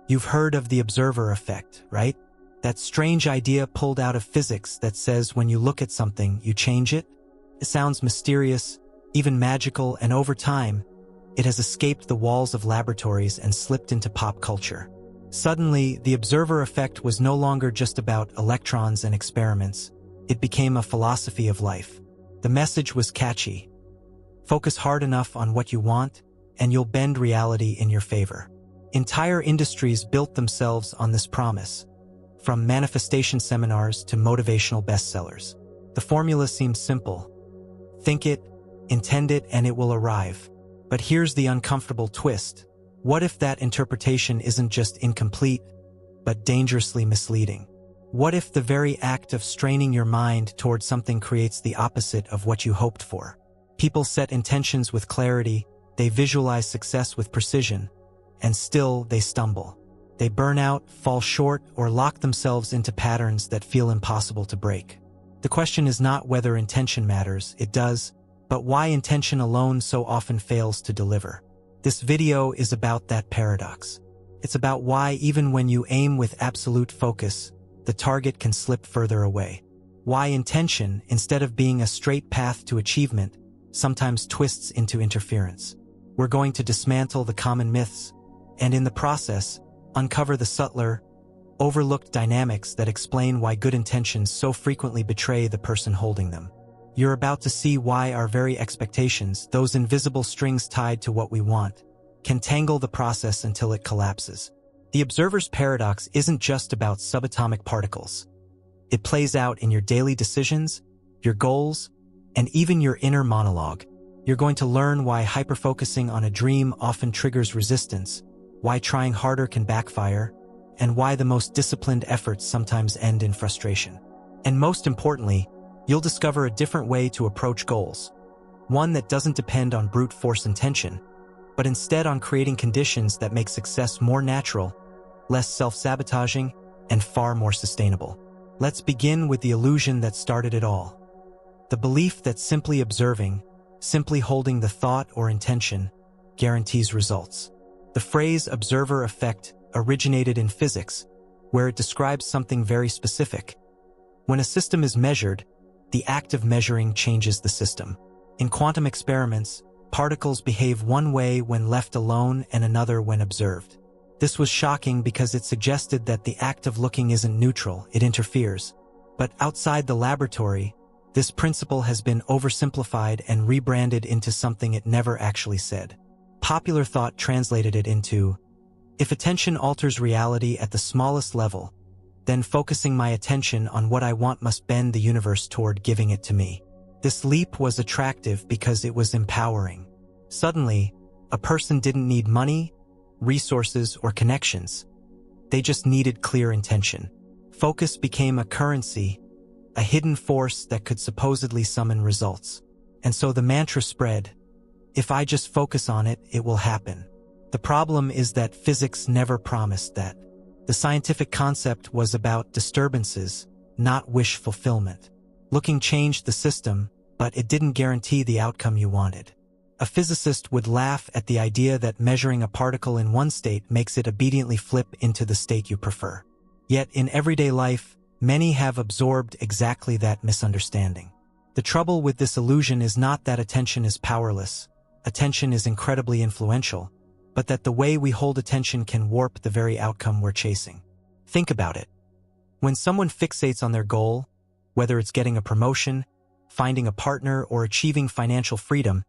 You've heard of the observer effect, right? That strange idea pulled out of physics that says when you look at something, you change it? It sounds mysterious, even magical, and over time, it has escaped the walls of laboratories and slipped into pop culture. Suddenly, the observer effect was no longer just about electrons and experiments. It became a philosophy of life. The message was catchy. Focus hard enough on what you want, and you'll bend reality in your favor. Entire industries built themselves on this promise, from manifestation seminars to motivational bestsellers. The formula seems simple. Think it, intend it, and it will arrive. But here's the uncomfortable twist. What if that interpretation isn't just incomplete, but dangerously misleading? What if the very act of straining your mind toward something creates the opposite of what you hoped for? People set intentions with clarity, they visualize success with precision, and still they stumble. They burn out, fall short, or lock themselves into patterns that feel impossible to break. The question is not whether intention matters, it does, but why intention alone so often fails to deliver. This video is about that paradox. It's about why even when you aim with absolute focus, the target can slip further away. Why intention, instead of being a straight path to achievement, sometimes twists into interference. We're going to dismantle the common myths, and in the process, uncover the subtler, overlooked dynamics that explain why good intentions so frequently betray the person holding them. You're about to see why our very expectations, those invisible strings tied to what we want, can tangle the process until it collapses. The observer's paradox isn't just about subatomic particles. It plays out in your daily decisions, your goals, and even your inner monologue. You're going to learn why hyperfocusing on a dream often triggers resistance, why trying harder can backfire, and why the most disciplined efforts sometimes end in frustration. And most importantly, you'll discover a different way to approach goals. One that doesn't depend on brute force intention, but instead on creating conditions that make success more natural, less self-sabotaging, and far more sustainable. Let's begin with the illusion that started it all. The belief that simply observing, simply holding the thought or intention, guarantees results. The phrase observer effect originated in physics, where it describes something very specific. When a system is measured, the act of measuring changes the system. In quantum experiments, particles behave one way when left alone and another when observed. This was shocking because it suggested that the act of looking isn't neutral, it interferes. But outside the laboratory, this principle has been oversimplified and rebranded into something it never actually said. Popular thought translated it into, if attention alters reality at the smallest level, then focusing my attention on what I want must bend the universe toward giving it to me. This leap was attractive because it was empowering. Suddenly, a person didn't need money, resources, or connections. They just needed clear intention. Focus became a currency, a hidden force that could supposedly summon results. And so the mantra spread, if I just focus on it, it will happen. The problem is that physics never promised that. The scientific concept was about disturbances, not wish fulfillment. Looking changed the system, but it didn't guarantee the outcome you wanted. A physicist would laugh at the idea that measuring a particle in one state makes it obediently flip into the state you prefer. Yet in everyday life, many have absorbed exactly that misunderstanding. The trouble with this illusion is not that attention is powerless. Attention is incredibly influential, but that the way we hold attention can warp the very outcome we're chasing. Think about it. When someone fixates on their goal, whether it's getting a promotion, finding a partner, or achieving financial freedom,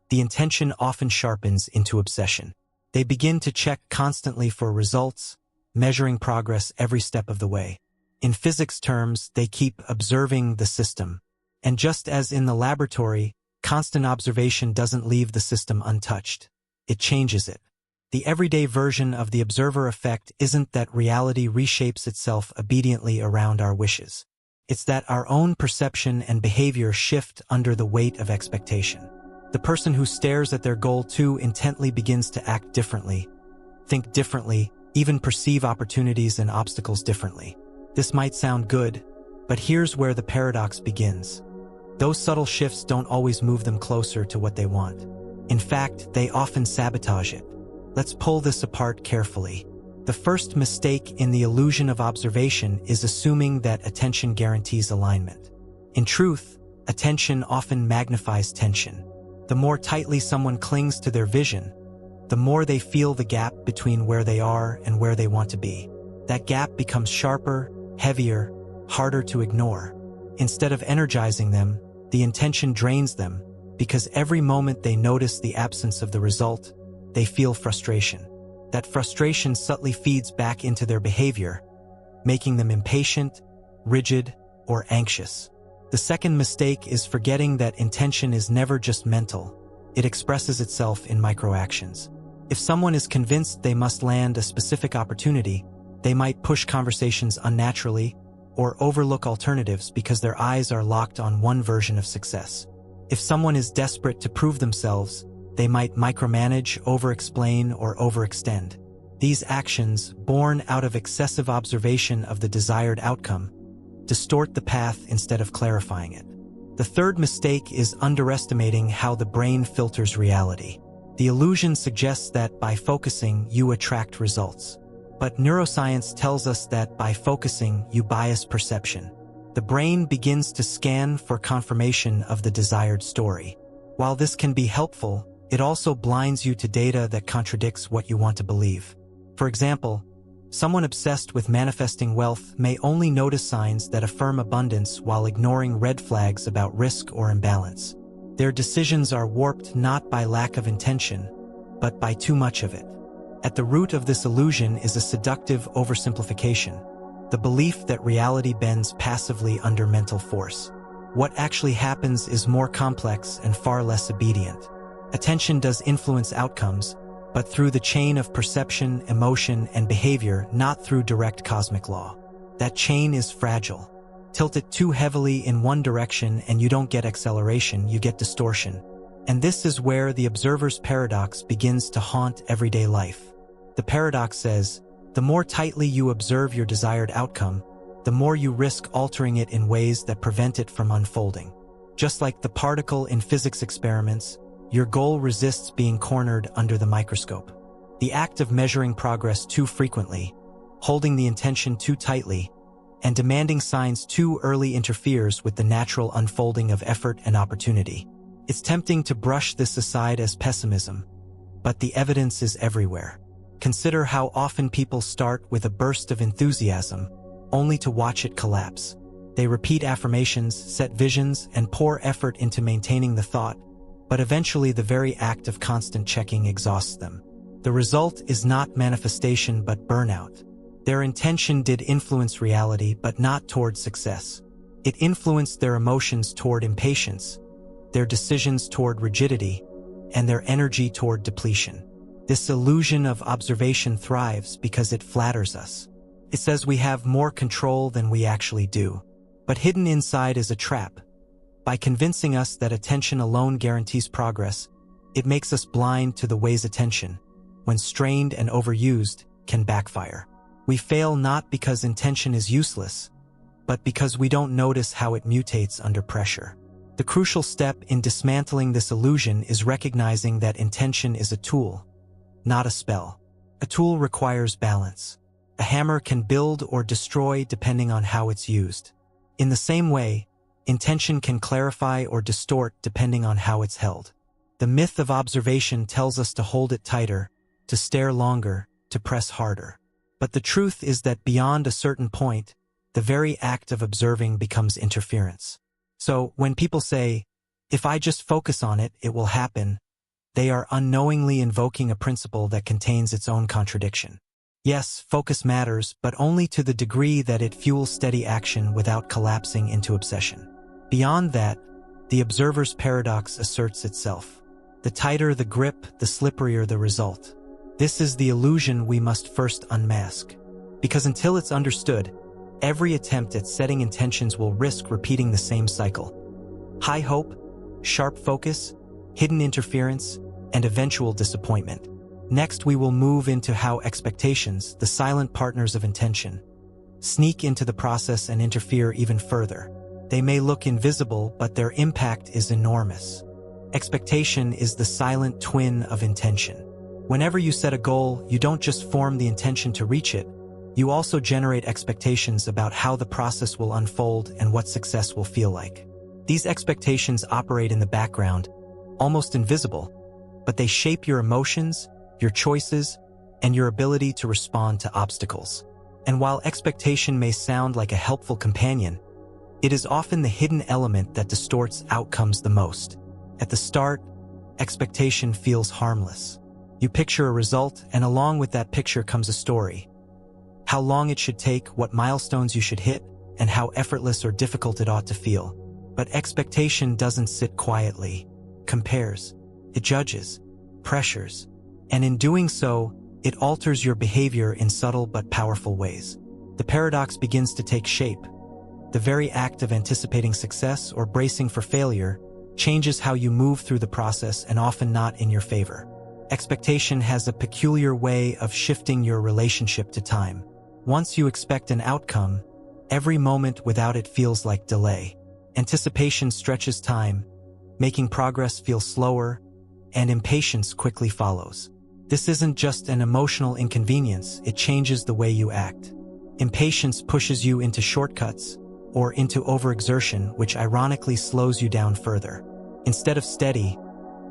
the intention often sharpens into obsession. They begin to check constantly for results, measuring progress every step of the way. In physics terms, they keep observing the system. And just as in the laboratory, constant observation doesn't leave the system untouched. It changes it. The everyday version of the observer effect isn't that reality reshapes itself obediently around our wishes. It's that our own perception and behavior shift under the weight of expectation. The person who stares at their goal too intently begins to act differently, think differently, even perceive opportunities and obstacles differently. This might sound good, but here's where the paradox begins. Those subtle shifts don't always move them closer to what they want. In fact, they often sabotage it. Let's pull this apart carefully. The first mistake in the illusion of observation is assuming that attention guarantees alignment. In truth, attention often magnifies tension. The more tightly someone clings to their vision, the more they feel the gap between where they are and where they want to be. That gap becomes sharper, heavier, harder to ignore. Instead of energizing them, the intention drains them, because every moment they notice the absence of the result, they feel frustration. That frustration subtly feeds back into their behavior, making them impatient, rigid, or anxious. The second mistake is forgetting that intention is never just mental. It expresses itself in microactions. If someone is convinced they must land a specific opportunity, they might push conversations unnaturally or overlook alternatives because their eyes are locked on one version of success. If someone is desperate to prove themselves, they might micromanage, over-explain, or overextend. These actions, born out of excessive observation of the desired outcome, distort the path instead of clarifying it. The third mistake is underestimating how the brain filters reality. The illusion suggests that by focusing, you attract results. But neuroscience tells us that by focusing, you bias perception. The brain begins to scan for confirmation of the desired story. While this can be helpful, it also blinds you to data that contradicts what you want to believe. For example, someone obsessed with manifesting wealth may only notice signs that affirm abundance while ignoring red flags about risk or imbalance. Their decisions are warped not by lack of intention, but by too much of it. At the root of this illusion is a seductive oversimplification, the belief that reality bends passively under mental force. What actually happens is more complex and far less obedient. Attention does influence outcomes, but through the chain of perception, emotion, and behavior, not through direct cosmic law. That chain is fragile. Tilt it too heavily in one direction and you don't get acceleration, you get distortion. And this is where the observer's paradox begins to haunt everyday life. The paradox says, the more tightly you observe your desired outcome, the more you risk altering it in ways that prevent it from unfolding. Just like the particle in physics experiments, your goal resists being cornered under the microscope. The act of measuring progress too frequently, holding the intention too tightly, and demanding signs too early interferes with the natural unfolding of effort and opportunity. It's tempting to brush this aside as pessimism, but the evidence is everywhere. Consider how often people start with a burst of enthusiasm, only to watch it collapse. They repeat affirmations, set visions, and pour effort into maintaining the thought, but eventually the very act of constant checking exhausts them. The result is not manifestation but burnout. Their intention did influence reality, but not toward success. It influenced their emotions toward impatience, their decisions toward rigidity, and their energy toward depletion. This illusion of observation thrives because it flatters us. It says we have more control than we actually do. But hidden inside is a trap. By convincing us that attention alone guarantees progress, it makes us blind to the ways attention, when strained and overused, can backfire. We fail not because intention is useless, but because we don't notice how it mutates under pressure. The crucial step in dismantling this illusion is recognizing that intention is a tool, not a spell. A tool requires balance. A hammer can build or destroy depending on how it's used. In the same way, intention can clarify or distort depending on how it's held. The myth of observation tells us to hold it tighter, to stare longer, to press harder. But the truth is that beyond a certain point, the very act of observing becomes interference. So, when people say, if I just focus on it, it will happen, they are unknowingly invoking a principle that contains its own contradiction. Yes, focus matters, but only to the degree that it fuels steady action without collapsing into obsession. Beyond that, the observer's paradox asserts itself. The tighter the grip, the slipperier the result. This is the illusion we must first unmask. Because until it's understood, every attempt at setting intentions will risk repeating the same cycle. High hope, sharp focus, hidden interference, and eventual disappointment. Next, we will move into how expectations, the silent partners of intention, sneak into the process and interfere even further. They may look invisible, but their impact is enormous. Expectation is the silent twin of intention. Whenever you set a goal, you don't just form the intention to reach it, you also generate expectations about how the process will unfold and what success will feel like. These expectations operate in the background, almost invisible, but they shape your emotions, your choices, and your ability to respond to obstacles. And while expectation may sound like a helpful companion, it is often the hidden element that distorts outcomes the most. At the start, expectation feels harmless. You picture a result, and along with that picture comes a story. How long it should take, what milestones you should hit, and how effortless or difficult it ought to feel. But expectation doesn't sit quietly, compares, it judges, pressures, and in doing so, it alters your behavior in subtle but powerful ways. The paradox begins to take shape. The very act of anticipating success or bracing for failure changes how you move through the process, and often not in your favor. Expectation has a peculiar way of shifting your relationship to time. Once you expect an outcome, every moment without it feels like delay. Anticipation stretches time, making progress feel slower, and impatience quickly follows. This isn't just an emotional inconvenience, it changes the way you act. Impatience pushes you into shortcuts or into overexertion, which ironically slows you down further. Instead of steady,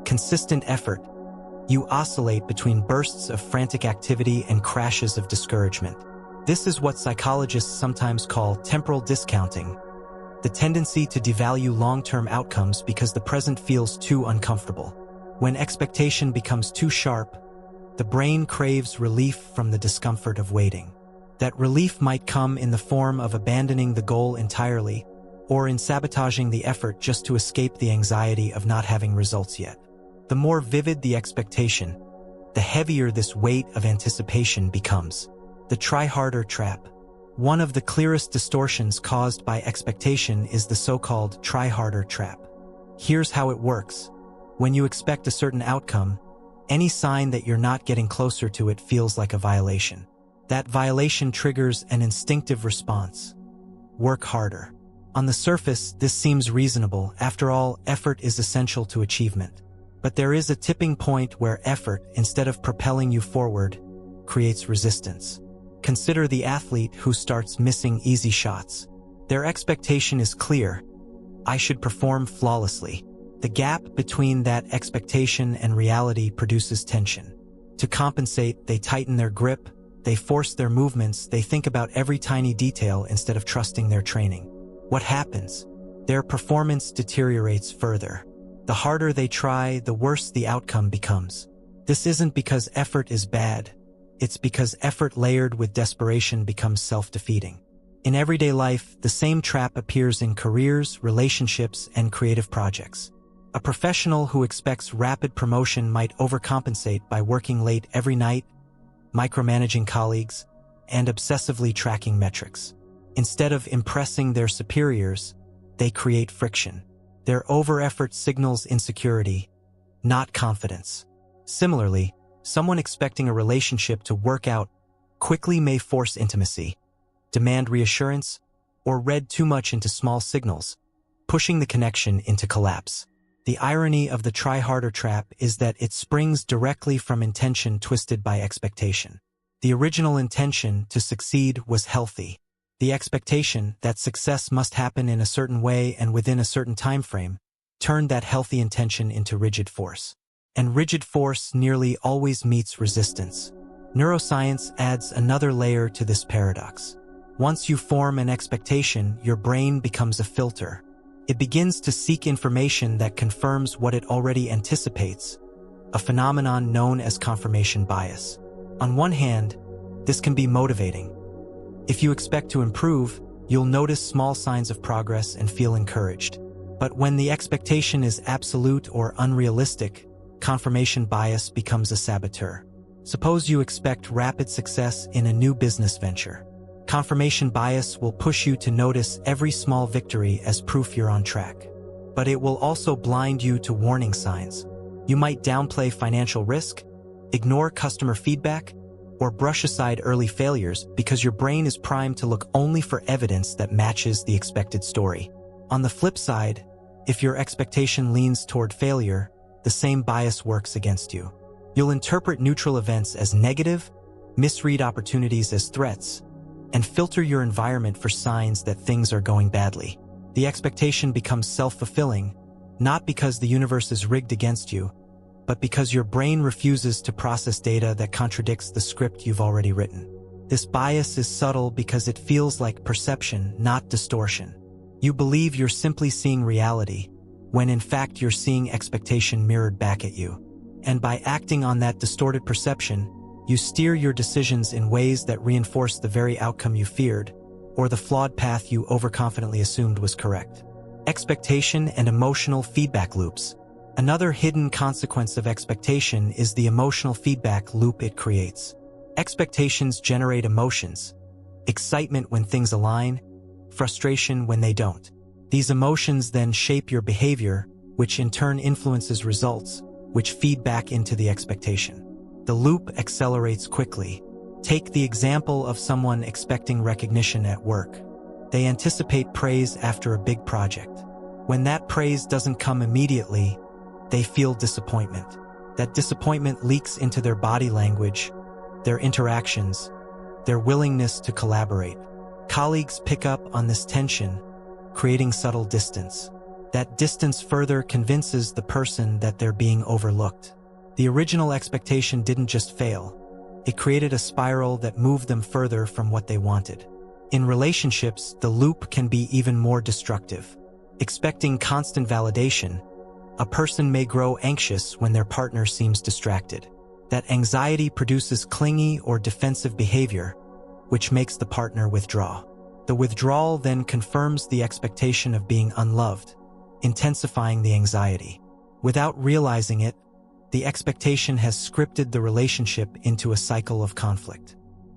consistent effort, you oscillate between bursts of frantic activity and crashes of discouragement. This is what psychologists sometimes call temporal discounting, the tendency to devalue long-term outcomes because the present feels too uncomfortable. When expectation becomes too sharp, the brain craves relief from the discomfort of waiting. That relief might come in the form of abandoning the goal entirely, or in sabotaging the effort just to escape the anxiety of not having results yet. The more vivid the expectation, the heavier this weight of anticipation becomes. The try harder trap. One of the clearest distortions caused by expectation is the so-called try harder trap. Here's how it works. When you expect a certain outcome, any sign that you're not getting closer to it feels like a violation. That violation triggers an instinctive response. Work harder. On the surface, this seems reasonable. After all, effort is essential to achievement. But there is a tipping point where effort, instead of propelling you forward, creates resistance. Consider the athlete who starts missing easy shots. Their expectation is clear. I should perform flawlessly. The gap between that expectation and reality produces tension. To compensate, they tighten their grip, they force their movements, they think about every tiny detail instead of trusting their training. What happens? Their performance deteriorates further. The harder they try, the worse the outcome becomes. This isn't because effort is bad. It's because effort layered with desperation becomes self-defeating. In everyday life, the same trap appears in careers, relationships, and creative projects. A professional who expects rapid promotion might overcompensate by working late every night, micromanaging colleagues, and obsessively tracking metrics. Instead of impressing their superiors, they create friction. Their over-effort signals insecurity, not confidence. Similarly, someone expecting a relationship to work out quickly may force intimacy, demand reassurance, or read too much into small signals, pushing the connection into collapse. The irony of the try-harder trap is that it springs directly from intention twisted by expectation. The original intention to succeed was healthy. The expectation that success must happen in a certain way and within a certain time frame turned that healthy intention into rigid force. And rigid force nearly always meets resistance. Neuroscience adds another layer to this paradox. Once you form an expectation, your brain becomes a filter. It begins to seek information that confirms what it already anticipates, a phenomenon known as confirmation bias. On one hand, this can be motivating. If you expect to improve, you'll notice small signs of progress and feel encouraged. But when the expectation is absolute or unrealistic, confirmation bias becomes a saboteur. Suppose you expect rapid success in a new business venture. Confirmation bias will push you to notice every small victory as proof you're on track. But it will also blind you to warning signs. You might downplay financial risk, ignore customer feedback, or brush aside early failures because your brain is primed to look only for evidence that matches the expected story. On the flip side, if your expectation leans toward failure, the same bias works against you. You'll interpret neutral events as negative, misread opportunities as threats, and filter your environment for signs that things are going badly. The expectation becomes self-fulfilling, not because the universe is rigged against you, but because your brain refuses to process data that contradicts the script you've already written. This bias is subtle because it feels like perception, not distortion. You believe you're simply seeing reality, when in fact you're seeing expectation mirrored back at you. And by acting on that distorted perception, you steer your decisions in ways that reinforce the very outcome you feared, or the flawed path you overconfidently assumed was correct. Expectation and emotional feedback loops. Another hidden consequence of expectation is the emotional feedback loop it creates. Expectations generate emotions: excitement when things align, frustration when they don't. These emotions then shape your behavior, which in turn influences results, which feed back into the expectation. The loop accelerates quickly. Take the example of someone expecting recognition at work. They anticipate praise after a big project. When that praise doesn't come immediately, they feel disappointment. That disappointment leaks into their body language, their interactions, their willingness to collaborate. Colleagues pick up on this tension, creating subtle distance. That distance further convinces the person that they're being overlooked. The original expectation didn't just fail. It created a spiral that moved them further from what they wanted. In relationships, the loop can be even more destructive. Expecting constant validation, a person may grow anxious when their partner seems distracted. That anxiety produces clingy or defensive behavior, which makes the partner withdraw. The withdrawal then confirms the expectation of being unloved, intensifying the anxiety. Without realizing it, the expectation has scripted the relationship into a cycle of conflict.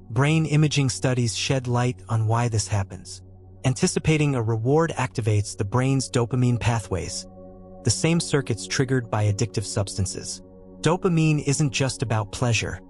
Brain imaging studies shed light on why this happens. Anticipating a reward activates the brain's dopamine pathways, the same circuits triggered by addictive substances. Dopamine isn't just about pleasure.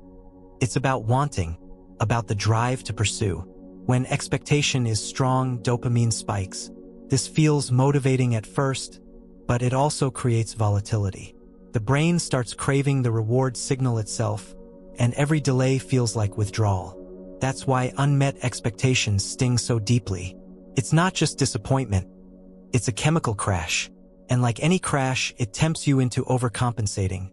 It's about wanting, about the drive to pursue. When expectation is strong, dopamine spikes. This feels motivating at first, but it also creates volatility. The brain starts craving the reward signal itself, and every delay feels like withdrawal. That's why unmet expectations sting so deeply. It's not just disappointment, it's a chemical crash. And like any crash, it tempts you into overcompensating,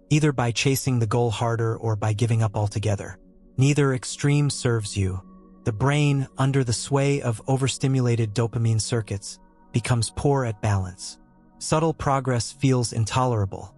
either by chasing the goal harder or by giving up altogether. Neither extreme serves you. The brain, under the sway of overstimulated dopamine circuits, becomes poor at balance. Subtle progress feels intolerable.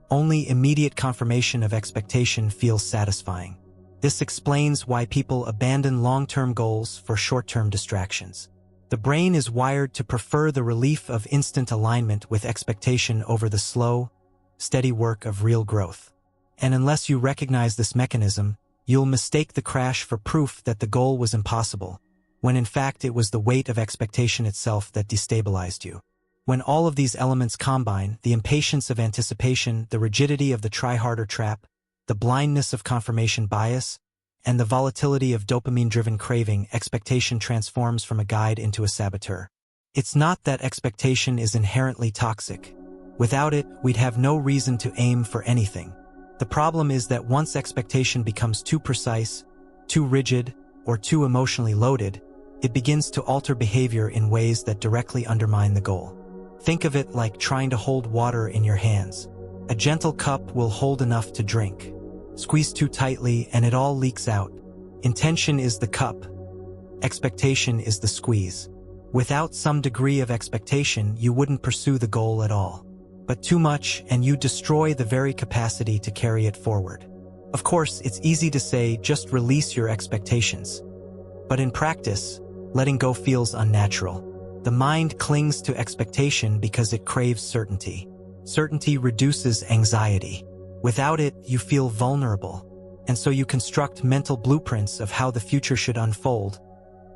Only immediate confirmation of expectation feels satisfying. This explains why people abandon long-term goals for short-term distractions. The brain is wired to prefer the relief of instant alignment with expectation over the slow, steady work of real growth. And unless you recognize this mechanism, you'll mistake the crash for proof that the goal was impossible, when in fact it was the weight of expectation itself that destabilized you. When all of these elements combine, the impatience of anticipation, the rigidity of the try-harder trap, the blindness of confirmation bias, and the volatility of dopamine-driven craving, expectation transforms from a guide into a saboteur. It's not that expectation is inherently toxic. Without it, we'd have no reason to aim for anything. The problem is that once expectation becomes too precise, too rigid, or too emotionally loaded, it begins to alter behavior in ways that directly undermine the goal. Think of it like trying to hold water in your hands. A gentle cup will hold enough to drink. Squeeze too tightly and it all leaks out. Intention is the cup. Expectation is the squeeze. Without some degree of expectation, you wouldn't pursue the goal at all. But too much and you destroy the very capacity to carry it forward. Of course, it's easy to say, just release your expectations. But in practice, letting go feels unnatural. The mind clings to expectation because it craves certainty. Certainty reduces anxiety. Without it, you feel vulnerable. And so you construct mental blueprints of how the future should unfold,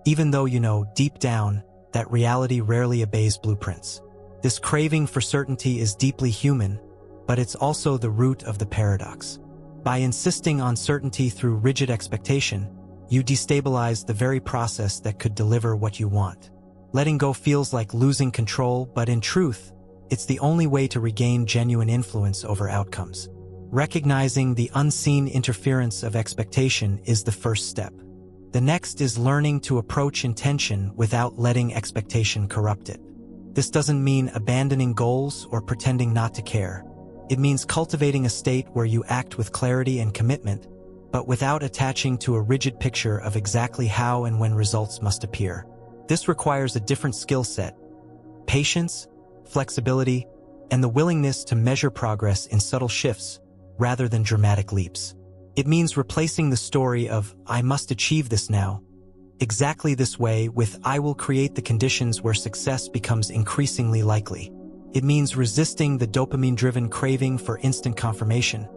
even though you know deep down that reality rarely obeys blueprints. This craving for certainty is deeply human, but it's also the root of the paradox. By insisting on certainty through rigid expectation, you destabilize the very process that could deliver what you want. Letting go feels like losing control, but in truth, it's the only way to regain genuine influence over outcomes. Recognizing the unseen interference of expectation is the first step. The next is learning to approach intention without letting expectation corrupt it. This doesn't mean abandoning goals or pretending not to care. It means cultivating a state where you act with clarity and commitment, but without attaching to a rigid picture of exactly how and when results must appear. This requires a different skill set: patience, flexibility, and the willingness to measure progress in subtle shifts rather than dramatic leaps. It means replacing the story of "I must achieve this now" exactly this way with "I will create the conditions where success becomes increasingly likely." It means resisting the dopamine-driven craving for instant confirmation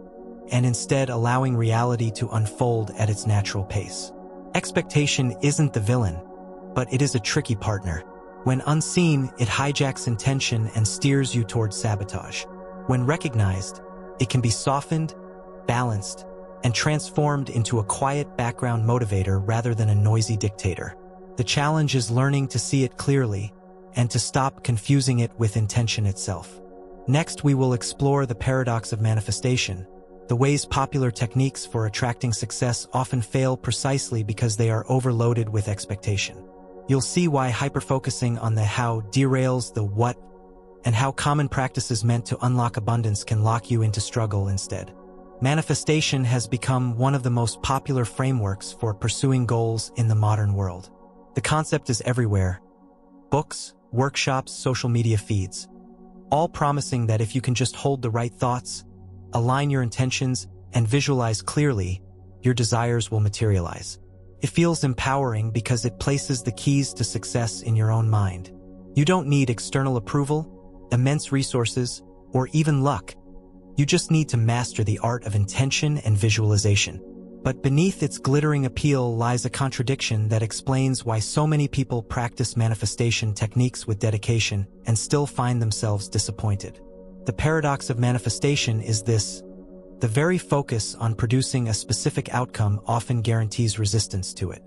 and instead allowing reality to unfold at its natural pace. Expectation isn't the villain, but it is a tricky partner. When unseen, it hijacks intention and steers you towards sabotage. When recognized, it can be softened, balanced, and transformed into a quiet background motivator rather than a noisy dictator. The challenge is learning to see it clearly and to stop confusing it with intention itself. Next, we will explore the paradox of manifestation, the ways popular techniques for attracting success often fail precisely because they are overloaded with expectation. You'll see why hyperfocusing on the how derails the what, and how common practices meant to unlock abundance can lock you into struggle instead. Manifestation has become one of the most popular frameworks for pursuing goals in the modern world. The concept is everywhere: books, workshops, social media feeds, all promising that if you can just hold the right thoughts, align your intentions, and visualize clearly, your desires will materialize. It feels empowering because it places the keys to success in your own mind. You don't need external approval, immense resources, or even luck. You just need to master the art of intention and visualization. But beneath its glittering appeal lies a contradiction that explains why so many people practice manifestation techniques with dedication and still find themselves disappointed. The paradox of manifestation is this: the very focus on producing a specific outcome often guarantees resistance to it.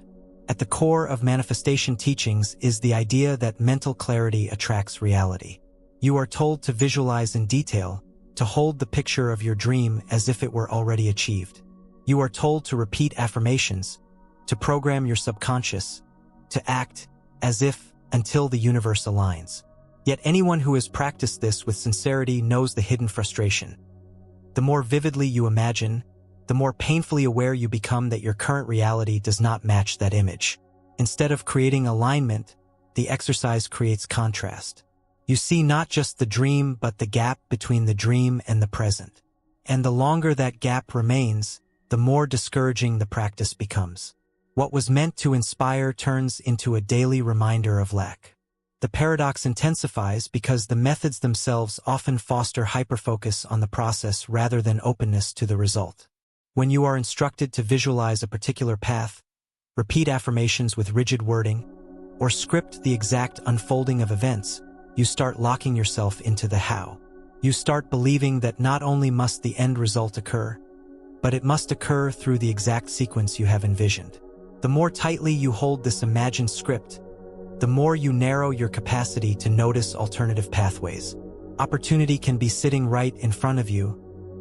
At the core of manifestation teachings is the idea that mental clarity attracts reality. You are told to visualize in detail, to hold the picture of your dream as if it were already achieved. You are told to repeat affirmations, to program your subconscious, to act as if until the universe aligns. Yet anyone who has practiced this with sincerity knows the hidden frustration. The more vividly you imagine, the more painfully aware you become that your current reality does not match that image. Instead of creating alignment, the exercise creates contrast. You see not just the dream but the gap between the dream and the present. And the longer that gap remains, the more discouraging the practice becomes. What was meant to inspire turns into a daily reminder of lack. The paradox intensifies because the methods themselves often foster hyperfocus on the process rather than openness to the result. When you are instructed to visualize a particular path, repeat affirmations with rigid wording, or script the exact unfolding of events, you start locking yourself into the how. You start believing that not only must the end result occur, but it must occur through the exact sequence you have envisioned. The more tightly you hold this imagined script, the more you narrow your capacity to notice alternative pathways. Opportunity can be sitting right in front of you,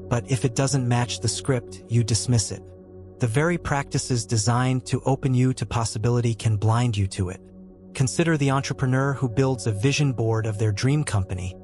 but if it doesn't match the script, you dismiss it. The very practices designed to open you to possibility can blind you to it. Consider the entrepreneur who builds a vision board of their dream company,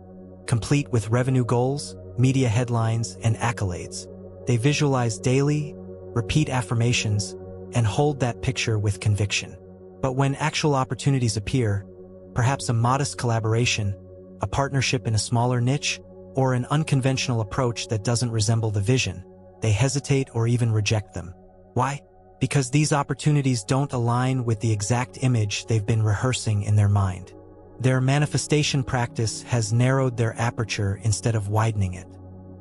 complete with revenue goals, media headlines, and accolades. They visualize daily, repeat affirmations, and hold that picture with conviction. But when actual opportunities appear, perhaps a modest collaboration, a partnership in a smaller niche, or an unconventional approach that doesn't resemble the vision, they hesitate or even reject them. Why? Because these opportunities don't align with the exact image they've been rehearsing in their mind. Their manifestation practice has narrowed their aperture instead of widening it.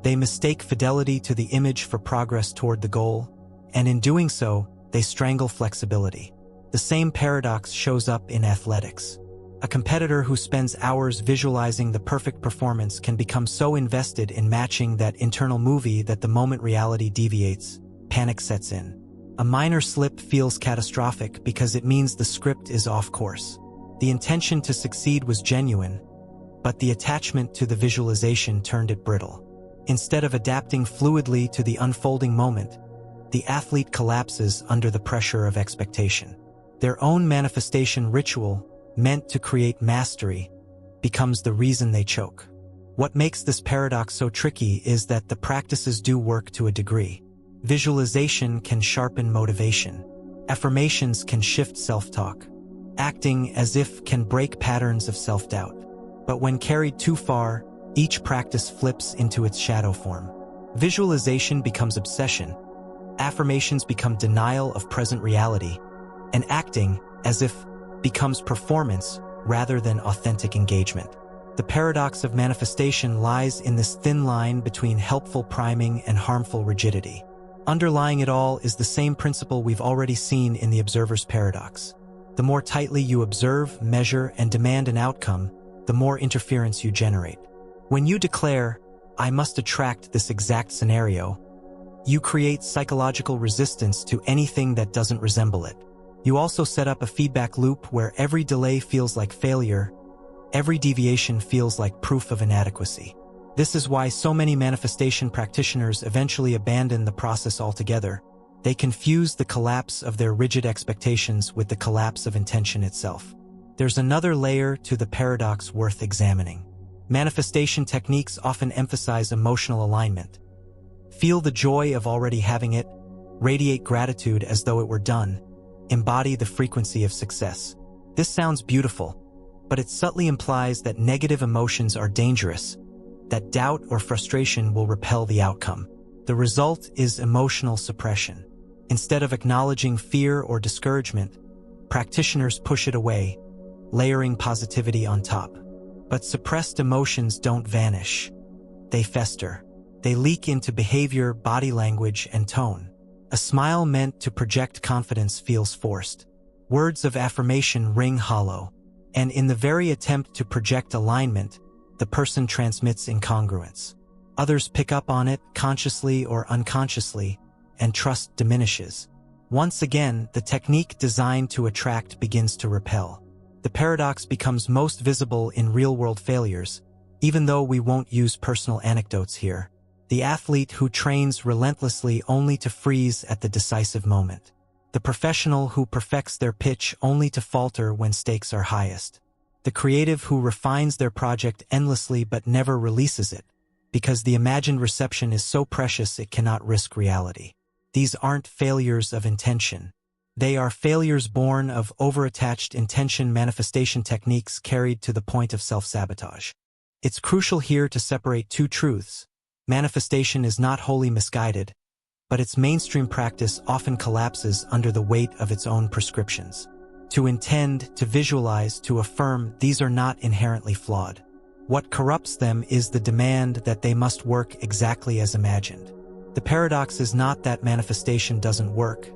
They mistake fidelity to the image for progress toward the goal, and in doing so, they strangle flexibility. The same paradox shows up in athletics. A competitor who spends hours visualizing the perfect performance can become so invested in matching that internal movie that the moment reality deviates, panic sets in. A minor slip feels catastrophic because it means the script is off course. The intention to succeed was genuine, but the attachment to the visualization turned it brittle. Instead of adapting fluidly to the unfolding moment, the athlete collapses under the pressure of expectation. Their own manifestation ritual, meant to create mastery, becomes the reason they choke. What makes this paradox so tricky is that the practices do work to a degree. Visualization can sharpen motivation. Affirmations can shift self-talk. Acting as if can break patterns of self-doubt. But when carried too far, each practice flips into its shadow form. Visualization becomes obsession. Affirmations become denial of present reality. And acting, as if, becomes performance rather than authentic engagement. The paradox of manifestation lies in this thin line between helpful priming and harmful rigidity. Underlying it all is the same principle we've already seen in the observer's paradox. The more tightly you observe, measure, and demand an outcome, the more interference you generate. When you declare, "I must attract this exact scenario," you create psychological resistance to anything that doesn't resemble it. You also set up a feedback loop where every delay feels like failure, every deviation feels like proof of inadequacy. This is why so many manifestation practitioners eventually abandon the process altogether. They confuse the collapse of their rigid expectations with the collapse of intention itself. There's another layer to the paradox worth examining. Manifestation techniques often emphasize emotional alignment. Feel the joy of already having it, radiate gratitude as though it were done, embody the frequency of success. This sounds beautiful, but it subtly implies that negative emotions are dangerous, that doubt or frustration will repel the outcome. The result is emotional suppression. Instead of acknowledging fear or discouragement, practitioners push it away, layering positivity on top. But suppressed emotions don't vanish. They fester. They leak into behavior, body language, and tone. A smile meant to project confidence feels forced. Words of affirmation ring hollow. And in the very attempt to project alignment, the person transmits incongruence. Others pick up on it, consciously or unconsciously, and trust diminishes. Once again, the technique designed to attract begins to repel. The paradox becomes most visible in real-world failures, even though we won't use personal anecdotes here. The athlete who trains relentlessly only to freeze at the decisive moment. The professional who perfects their pitch only to falter when stakes are highest. The creative who refines their project endlessly but never releases it, because the imagined reception is so precious it cannot risk reality. These aren't failures of intention. They are failures born of over-attached intention manifestation techniques carried to the point of self-sabotage. It's crucial here to separate two truths. Manifestation is not wholly misguided, but its mainstream practice often collapses under the weight of its own prescriptions. To intend, to visualize, to affirm, these are not inherently flawed. What corrupts them is the demand that they must work exactly as imagined. The paradox is not that manifestation doesn't work,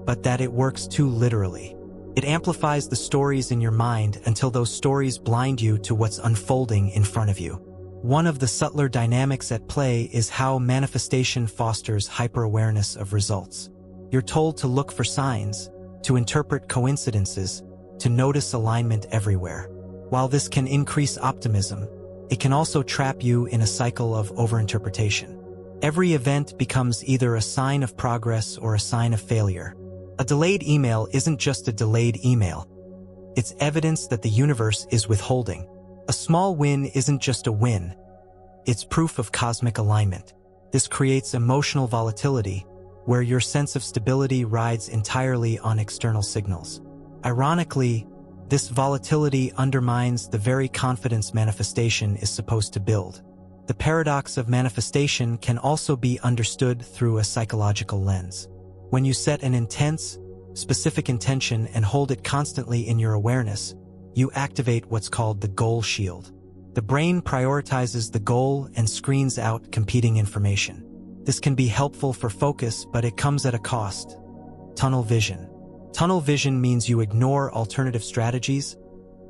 but that it works too literally. It amplifies the stories in your mind until those stories blind you to what's unfolding in front of you. One of the subtler dynamics at play is how manifestation fosters hyper-awareness of results. You're told to look for signs, to interpret coincidences, to notice alignment everywhere. While this can increase optimism, it can also trap you in a cycle of overinterpretation. Every event becomes either a sign of progress or a sign of failure. A delayed email isn't just a delayed email. It's evidence that the universe is withholding. A small win isn't just a win. It's proof of cosmic alignment. This creates emotional volatility, where your sense of stability rides entirely on external signals. Ironically, this volatility undermines the very confidence manifestation is supposed to build. The paradox of manifestation can also be understood through a psychological lens. When you set an intense, specific intention and hold it constantly in your awareness, you activate what's called the goal shield. The brain prioritizes the goal and screens out competing information. This can be helpful for focus, but it comes at a cost. Tunnel vision. Tunnel vision means you ignore alternative strategies,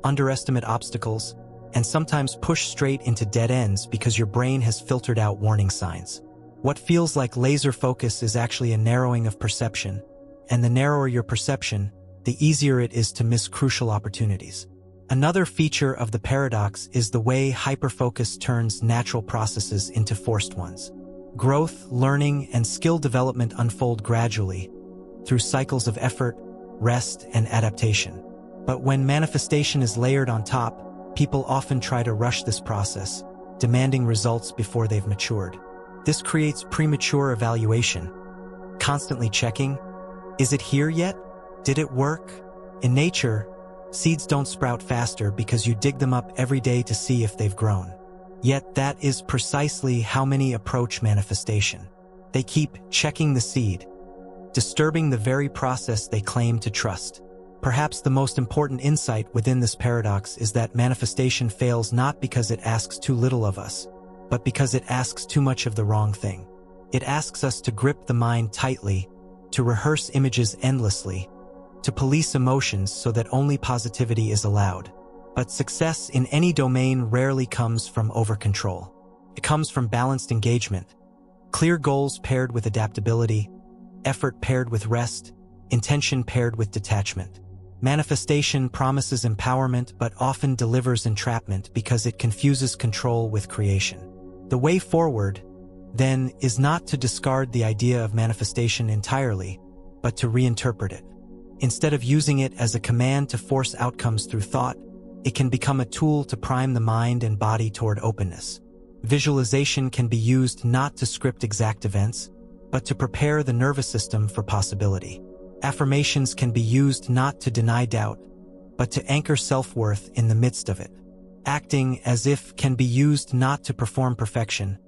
underestimate obstacles, and sometimes push straight into dead ends because your brain has filtered out warning signs. What feels like laser focus is actually a narrowing of perception, and the narrower your perception, the easier it is to miss crucial opportunities. Another feature of the paradox is the way hyperfocus turns natural processes into forced ones. Growth, learning, and skill development unfold gradually through cycles of effort, rest, and adaptation. But when manifestation is layered on top, people often try to rush this process, demanding results before they've matured. This creates premature evaluation, constantly checking, is it here yet? Did it work? In nature, seeds don't sprout faster because you dig them up every day to see if they've grown. Yet that is precisely how many approach manifestation. They keep checking the seed, disturbing the very process they claim to trust. Perhaps the most important insight within this paradox is that manifestation fails not because it asks too little of us, but because it asks too much of the wrong thing. It asks us to grip the mind tightly, to rehearse images endlessly, to police emotions so that only positivity is allowed. But success in any domain rarely comes from over-control. It comes from balanced engagement, clear goals paired with adaptability, effort paired with rest, intention paired with detachment. Manifestation promises empowerment but often delivers entrapment because it confuses control with creation. The way forward, then, is not to discard the idea of manifestation entirely, but to reinterpret it. Instead of using it as a command to force outcomes through thought, it can become a tool to prime the mind and body toward openness. Visualization can be used not to script exact events, but to prepare the nervous system for possibility. Affirmations can be used not to deny doubt, but to anchor self-worth in the midst of it. Acting as if can be used not to perform perfection,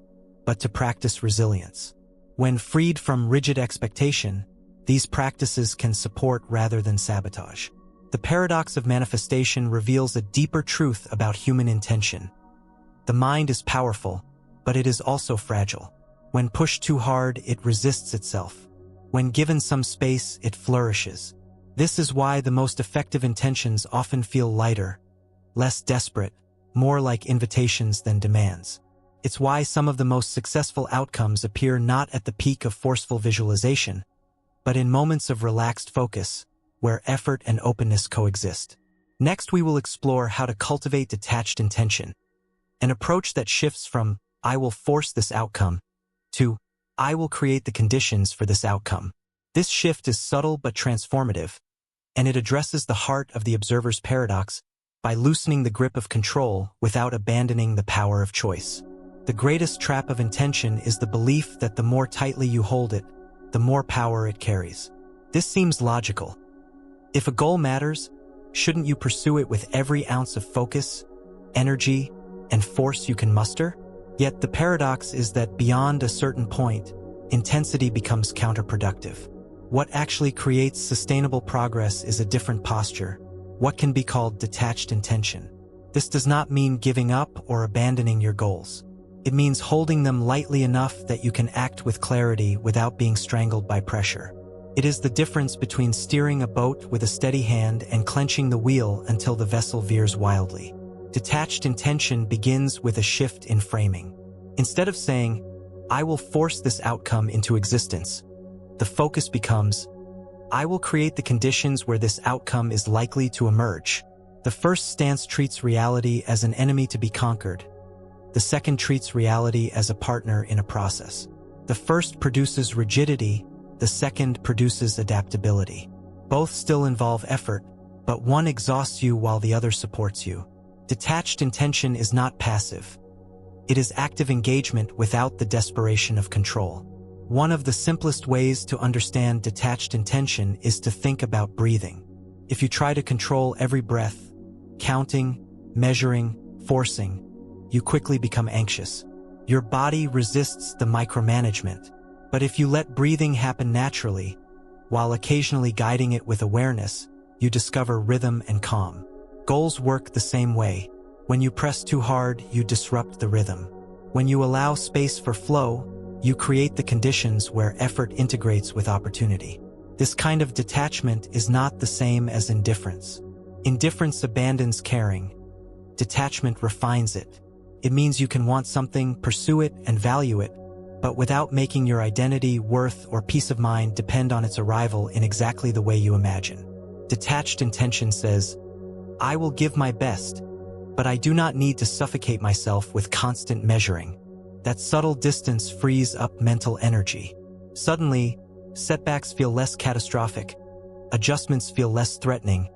but to practice resilience. When freed from rigid expectation, these practices can support rather than sabotage. The paradox of manifestation reveals a deeper truth about human intention. The mind is powerful, but it is also fragile. When pushed too hard, it resists itself. When given some space, it flourishes. This is why the most effective intentions often feel lighter, less desperate, more like invitations than demands. It's why some of the most successful outcomes appear not at the peak of forceful visualization, but in moments of relaxed focus, where effort and openness coexist. Next, we will explore how to cultivate detached intention, an approach that shifts from "I will force this outcome" to "I will create the conditions for this outcome." This shift is subtle but transformative, and it addresses the heart of the observer's paradox by loosening the grip of control without abandoning the power of choice. The greatest trap of intention is the belief that the more tightly you hold it, the more power it carries. This seems logical. If a goal matters, shouldn't you pursue it with every ounce of focus, energy, and force you can muster? Yet the paradox is that beyond a certain point, intensity becomes counterproductive. What actually creates sustainable progress is a different posture, what can be called detached intention. This does not mean giving up or abandoning your goals. It means holding them lightly enough that you can act with clarity without being strangled by pressure. It is the difference between steering a boat with a steady hand and clenching the wheel until the vessel veers wildly. Detached intention begins with a shift in framing. Instead of saying, "I will force this outcome into existence," the focus becomes, "I will create the conditions where this outcome is likely to emerge." The first stance treats reality as an enemy to be conquered. The second treats reality as a partner in a process. The first produces rigidity, the second produces adaptability. Both still involve effort, but one exhausts you while the other supports you. Detached intention is not passive. It is active engagement without the desperation of control. One of the simplest ways to understand detached intention is to think about breathing. If you try to control every breath, counting, measuring, forcing, you quickly become anxious. Your body resists the micromanagement. But if you let breathing happen naturally, while occasionally guiding it with awareness, you discover rhythm and calm. Goals work the same way. When you press too hard, you disrupt the rhythm. When you allow space for flow, you create the conditions where effort integrates with opportunity. This kind of detachment is not the same as indifference. Indifference abandons caring. Detachment refines it. It means you can want something, pursue it, and value it, but without making your identity, worth, or peace of mind depend on its arrival in exactly the way you imagine. Detached intention says, I will give my best, but I do not need to suffocate myself with constant measuring. That subtle distance frees up mental energy. Suddenly, setbacks feel less catastrophic, adjustments feel less threatening,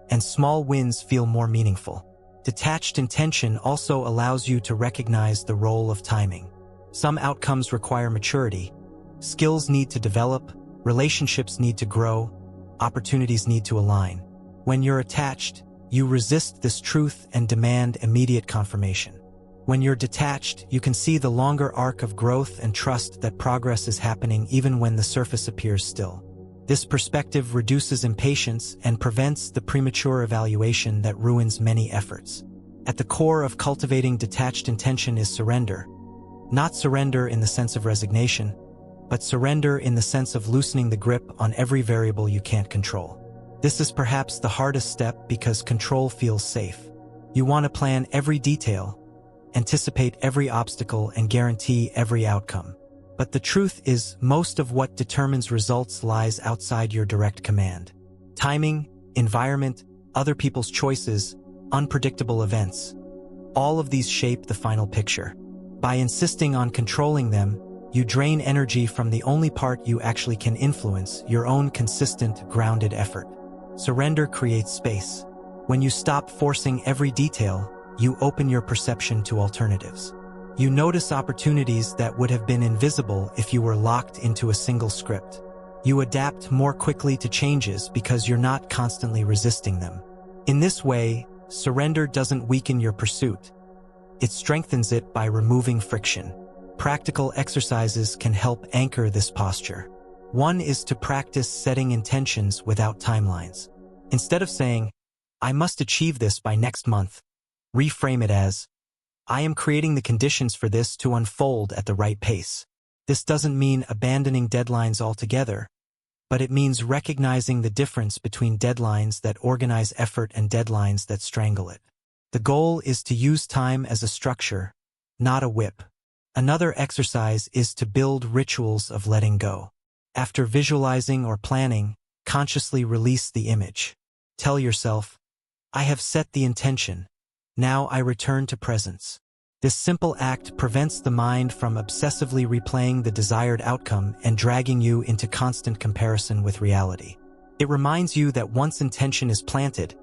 and small wins feel more meaningful. Detached intention also allows you to recognize the role of timing. Some outcomes require maturity. Skills need to develop, relationships need to grow, opportunities need to align. When you're attached, you resist this truth and demand immediate confirmation. When you're detached, you can see the longer arc of growth and trust that progress is happening even when the surface appears still. This perspective reduces impatience and prevents the premature evaluation that ruins many efforts. At the core of cultivating detached intention is surrender. Not surrender in the sense of resignation, but surrender in the sense of loosening the grip on every variable you can't control. This is perhaps the hardest step because control feels safe. You want to plan every detail, anticipate every obstacle, and guarantee every outcome. But the truth is, most of what determines results lies outside your direct command. Timing, environment, other people's choices, unpredictable events. All of these shape the final picture. By insisting on controlling them, you drain energy from the only part you actually can influence, your own consistent, grounded effort. Surrender creates space. When you stop forcing every detail, you open your perception to alternatives. You notice opportunities that would have been invisible if you were locked into a single script. You adapt more quickly to changes because you're not constantly resisting them. In this way, surrender doesn't weaken your pursuit. It strengthens it by removing friction. Practical exercises can help anchor this posture. One is to practice setting intentions without timelines. Instead of saying, "I must achieve this by next month," reframe it as, "I am creating the conditions for this to unfold at the right pace." This doesn't mean abandoning deadlines altogether, but it means recognizing the difference between deadlines that organize effort and deadlines that strangle it. The goal is to use time as a structure, not a whip. Another exercise is to build rituals of letting go. After visualizing or planning, consciously release the image. Tell yourself, "I have set the intention. Now I return to presence." This simple act prevents the mind from obsessively replaying the desired outcome and dragging you into constant comparison with reality. It reminds you that once intention is planted,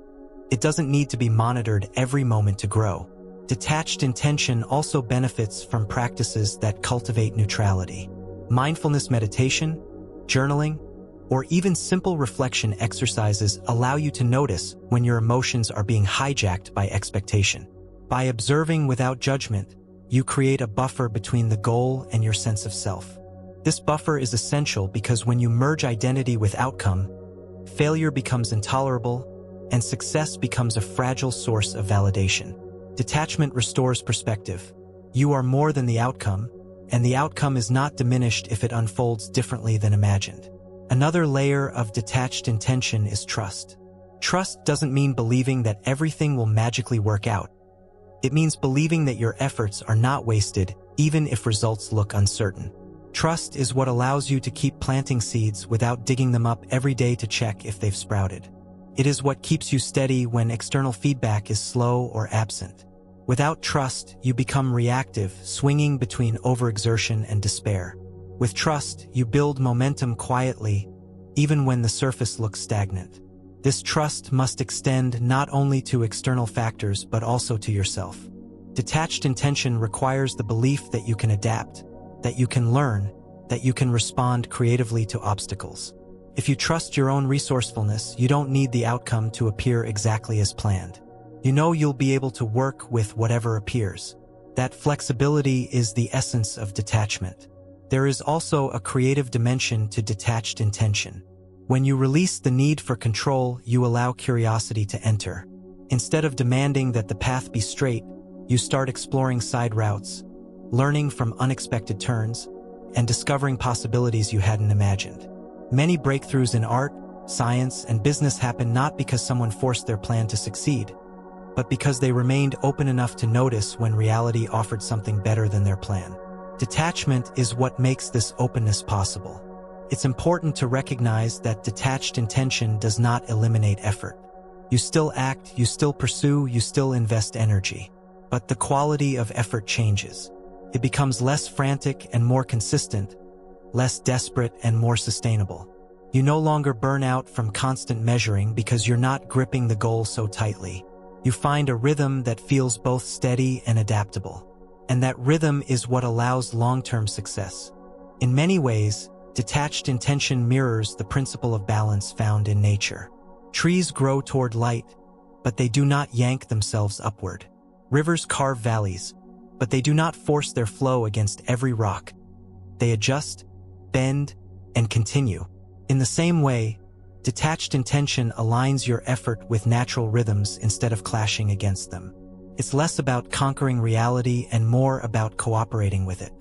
it doesn't need to be monitored every moment to grow. Detached intention also benefits from practices that cultivate neutrality. Mindfulness meditation, journaling, or even simple reflection exercises allow you to notice when your emotions are being hijacked by expectation. By observing without judgment, you create a buffer between the goal and your sense of self. This buffer is essential because when you merge identity with outcome, failure becomes intolerable, and success becomes a fragile source of validation. Detachment restores perspective. You are more than the outcome, and the outcome is not diminished if it unfolds differently than imagined. Another layer of detached intention is trust. Trust doesn't mean believing that everything will magically work out. It means believing that your efforts are not wasted, even if results look uncertain. Trust is what allows you to keep planting seeds without digging them up every day to check if they've sprouted. It is what keeps you steady when external feedback is slow or absent. Without trust, you become reactive, swinging between overexertion and despair. With trust, you build momentum quietly, even when the surface looks stagnant. This trust must extend not only to external factors but also to yourself. Detached intention requires the belief that you can adapt, that you can learn, that you can respond creatively to obstacles. If you trust your own resourcefulness, you don't need the outcome to appear exactly as planned. You know you'll be able to work with whatever appears. That flexibility is the essence of detachment. There is also a creative dimension to detached intention. When you release the need for control, you allow curiosity to enter. Instead of demanding that the path be straight, you start exploring side routes, learning from unexpected turns, and discovering possibilities you hadn't imagined. Many breakthroughs in art, science, and business happen not because someone forced their plan to succeed, but because they remained open enough to notice when reality offered something better than their plan. Detachment is what makes this openness possible. It's important to recognize that detached intention does not eliminate effort. You still act, you still pursue, you still invest energy. But the quality of effort changes. It becomes less frantic and more consistent, less desperate and more sustainable. You no longer burn out from constant measuring because you're not gripping the goal so tightly. You find a rhythm that feels both steady and adaptable. And that rhythm is what allows long-term success. In many ways, detached intention mirrors the principle of balance found in nature. Trees grow toward light, but they do not yank themselves upward. Rivers carve valleys, but they do not force their flow against every rock. They adjust, bend, and continue. In the same way, detached intention aligns your effort with natural rhythms instead of clashing against them. It's less about conquering reality and more about cooperating with it.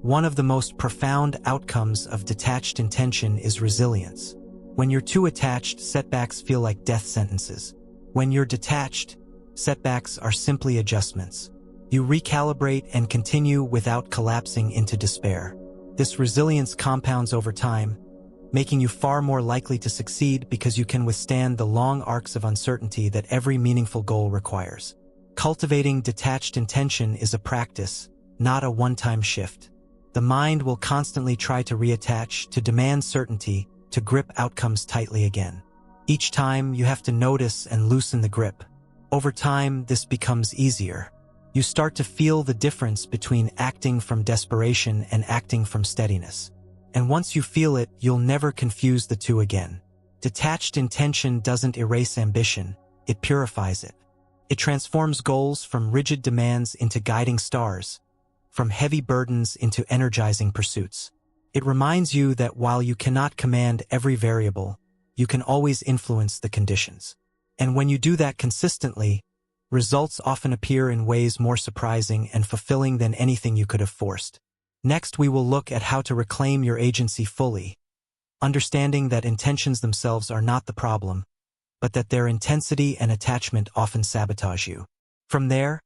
One of the most profound outcomes of detached intention is resilience. When you're too attached, setbacks feel like death sentences. When you're detached, setbacks are simply adjustments. You recalibrate and continue without collapsing into despair. This resilience compounds over time, making you far more likely to succeed because you can withstand the long arcs of uncertainty that every meaningful goal requires. Cultivating detached intention is a practice, not a one-time shift. The mind will constantly try to reattach, to demand certainty, to grip outcomes tightly again. Each time, you have to notice and loosen the grip. Over time, this becomes easier. You start to feel the difference between acting from desperation and acting from steadiness. And once you feel it, you'll never confuse the two again. Detached intention doesn't erase ambition, it purifies it. It transforms goals from rigid demands into guiding stars, from heavy burdens into energizing pursuits. It reminds you that while you cannot command every variable, you can always influence the conditions. And when you do that consistently, results often appear in ways more surprising and fulfilling than anything you could have forced. Next, we will look at how to reclaim your agency fully, understanding that intentions themselves are not the problem, but that their intensity and attachment often sabotage you. From there,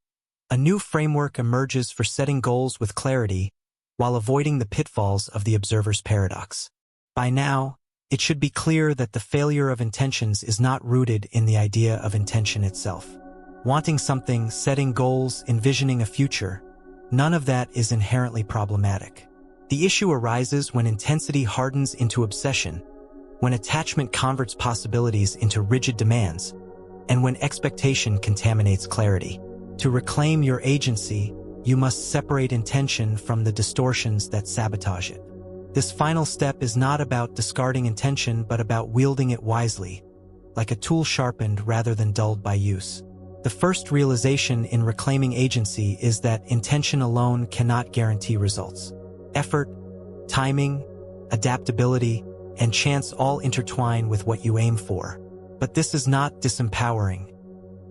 a new framework emerges for setting goals with clarity while avoiding the pitfalls of the observer's paradox. By now, it should be clear that the failure of intentions is not rooted in the idea of intention itself. Wanting something, setting goals, envisioning a future, none of that is inherently problematic. The issue arises when intensity hardens into obsession, when attachment converts possibilities into rigid demands, and when expectation contaminates clarity. To reclaim your agency, you must separate intention from the distortions that sabotage it. This final step is not about discarding intention but about wielding it wisely, like a tool sharpened rather than dulled by use. The first realization in reclaiming agency is that intention alone cannot guarantee results. Effort, timing, adaptability, and chance all intertwine with what you aim for. But this is not disempowering.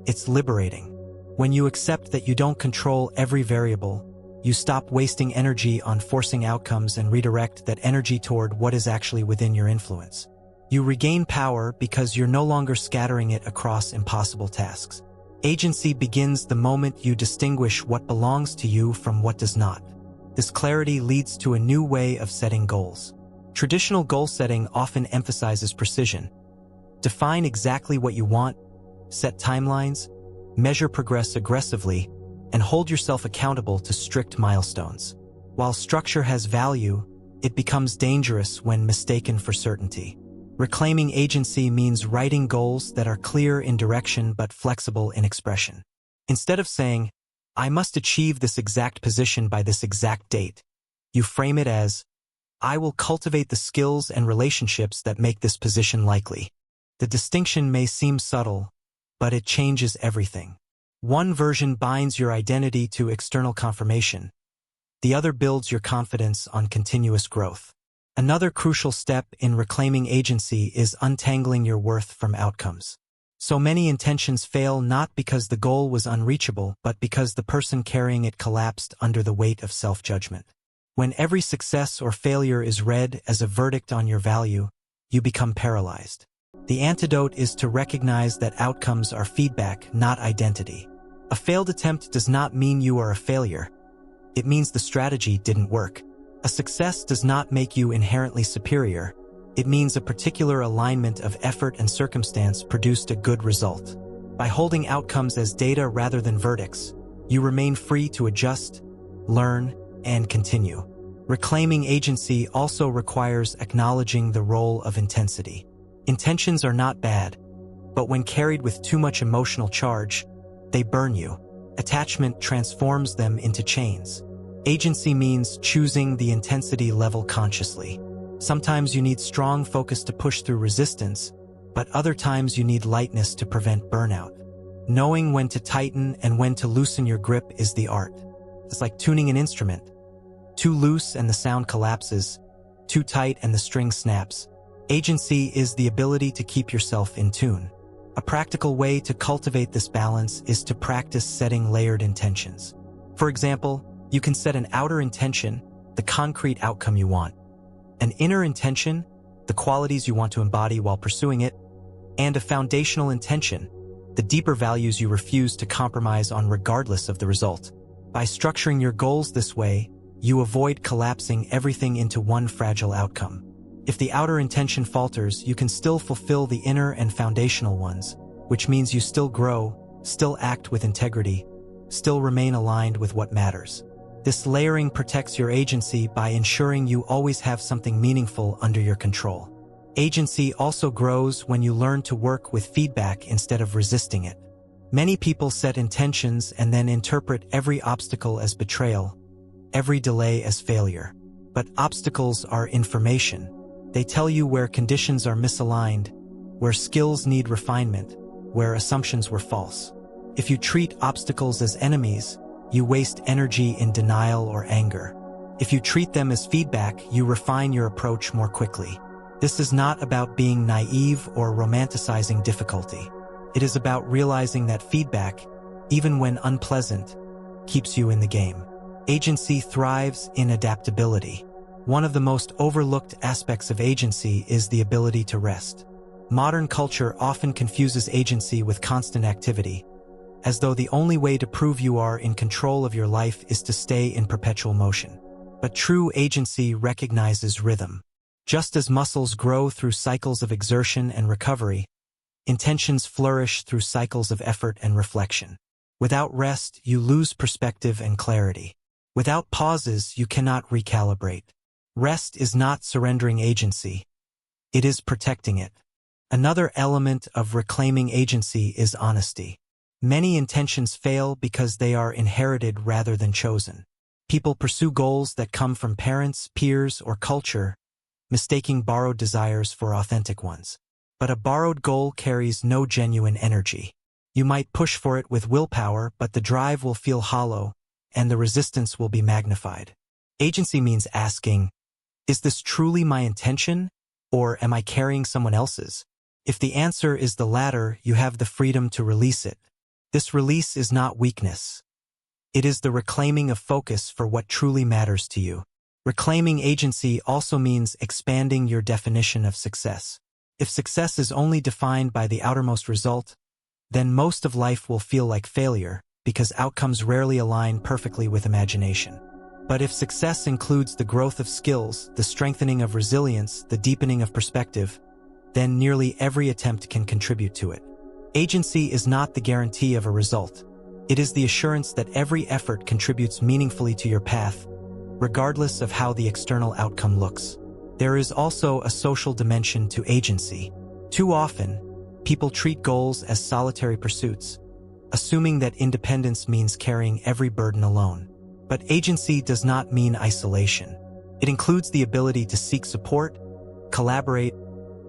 It's liberating. When you accept that you don't control every variable, you stop wasting energy on forcing outcomes and redirect that energy toward what is actually within your influence. You regain power because you're no longer scattering it across impossible tasks. Agency begins the moment you distinguish what belongs to you from what does not. This clarity leads to a new way of setting goals. Traditional goal setting often emphasizes precision. Define exactly what you want, set timelines, measure progress aggressively, and hold yourself accountable to strict milestones. While structure has value, it becomes dangerous when mistaken for certainty. Reclaiming agency means writing goals that are clear in direction but flexible in expression. Instead of saying, "I must achieve this exact position by this exact date," you frame it as, "I will cultivate the skills and relationships that make this position likely." The distinction may seem subtle, but it changes everything. One version binds your identity to external confirmation. The other builds your confidence on continuous growth. Another crucial step in reclaiming agency is untangling your worth from outcomes. So many intentions fail not because the goal was unreachable, but because the person carrying it collapsed under the weight of self-judgment. When every success or failure is read as a verdict on your value, you become paralyzed. The antidote is to recognize that outcomes are feedback, not identity. A failed attempt does not mean you are a failure. It means the strategy didn't work. A success does not make you inherently superior. It means a particular alignment of effort and circumstance produced a good result. By holding outcomes as data rather than verdicts, you remain free to adjust, learn, and continue. Reclaiming agency also requires acknowledging the role of intensity. Intentions are not bad, but when carried with too much emotional charge, they burn you. Attachment transforms them into chains. Agency means choosing the intensity level consciously. Sometimes you need strong focus to push through resistance, but other times you need lightness to prevent burnout. Knowing when to tighten and when to loosen your grip is the art. It's like tuning an instrument. Too loose and the sound collapses, too tight and the string snaps. Agency is the ability to keep yourself in tune. A practical way to cultivate this balance is to practice setting layered intentions. For example, you can set an outer intention, the concrete outcome you want, an inner intention, the qualities you want to embody while pursuing it, and a foundational intention, the deeper values you refuse to compromise on regardless of the result. By structuring your goals this way, you avoid collapsing everything into one fragile outcome. If the outer intention falters, you can still fulfill the inner and foundational ones, which means you still grow, still act with integrity, still remain aligned with what matters. This layering protects your agency by ensuring you always have something meaningful under your control. Agency also grows when you learn to work with feedback instead of resisting it. Many people set intentions and then interpret every obstacle as betrayal, every delay as failure. But obstacles are information. They tell you where conditions are misaligned, where skills need refinement, where assumptions were false. If you treat obstacles as enemies, you waste energy in denial or anger. If you treat them as feedback, you refine your approach more quickly. This is not about being naive or romanticizing difficulty. It is about realizing that feedback, even when unpleasant, keeps you in the game. Agency thrives in adaptability. One of the most overlooked aspects of agency is the ability to rest. Modern culture often confuses agency with constant activity, as though the only way to prove you are in control of your life is to stay in perpetual motion. But true agency recognizes rhythm. Just as muscles grow through cycles of exertion and recovery, intentions flourish through cycles of effort and reflection. Without rest, you lose perspective and clarity. Without pauses, you cannot recalibrate. Rest is not surrendering agency. It is protecting it. Another element of reclaiming agency is honesty. Many intentions fail because they are inherited rather than chosen. People pursue goals that come from parents, peers, or culture, mistaking borrowed desires for authentic ones. But a borrowed goal carries no genuine energy. You might push for it with willpower, but the drive will feel hollow, and the resistance will be magnified. Agency means asking, is this truly my intention, or am I carrying someone else's? If the answer is the latter, you have the freedom to release it. This release is not weakness. It is the reclaiming of focus for what truly matters to you. Reclaiming agency also means expanding your definition of success. If success is only defined by the outermost result, then most of life will feel like failure, because outcomes rarely align perfectly with imagination. But if success includes the growth of skills, the strengthening of resilience, the deepening of perspective, then nearly every attempt can contribute to it. Agency is not the guarantee of a result. It is the assurance that every effort contributes meaningfully to your path, regardless of how the external outcome looks. There is also a social dimension to agency. Too often, people treat goals as solitary pursuits, assuming that independence means carrying every burden alone. But agency does not mean isolation. It includes the ability to seek support, collaborate,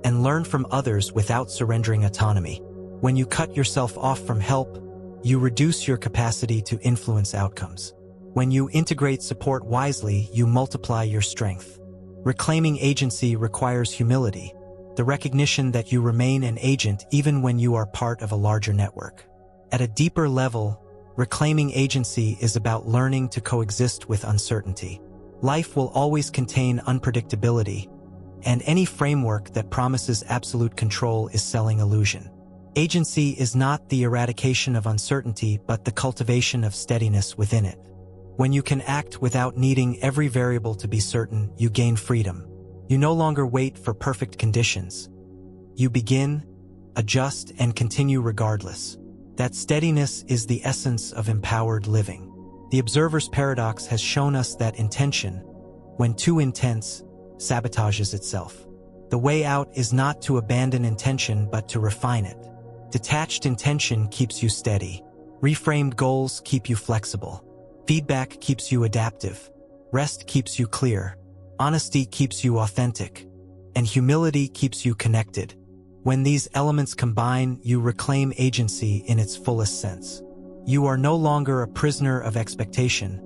and learn from others without surrendering autonomy. When you cut yourself off from help, you reduce your capacity to influence outcomes. When you integrate support wisely, you multiply your strength. Reclaiming agency requires humility, the recognition that you remain an agent even when you are part of a larger network. At a deeper level, reclaiming agency is about learning to coexist with uncertainty. Life will always contain unpredictability, and any framework that promises absolute control is selling illusion. Agency is not the eradication of uncertainty, but the cultivation of steadiness within it. When you can act without needing every variable to be certain, you gain freedom. You no longer wait for perfect conditions. You begin, adjust, and continue regardless. That steadiness is the essence of empowered living. The observer's paradox has shown us that intention, when too intense, sabotages itself. The way out is not to abandon intention but to refine it. Detached intention keeps you steady. Reframed goals keep you flexible. Feedback keeps you adaptive. Rest keeps you clear. Honesty keeps you authentic. And humility keeps you connected. When these elements combine, you reclaim agency in its fullest sense. You are no longer a prisoner of expectation,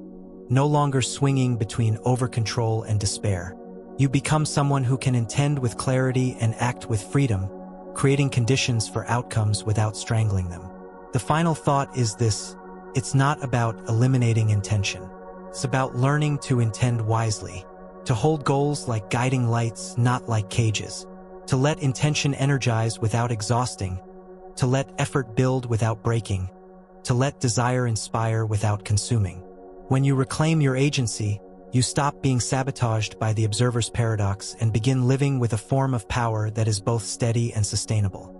no longer swinging between over-control and despair. You become someone who can intend with clarity and act with freedom, creating conditions for outcomes without strangling them. The final thought is this: it's not about eliminating intention. It's about learning to intend wisely, to hold goals like guiding lights, not like cages, to let intention energize without exhausting, to let effort build without breaking, to let desire inspire without consuming. When you reclaim your agency, you stop being sabotaged by the observer's paradox and begin living with a form of power that is both steady and sustainable.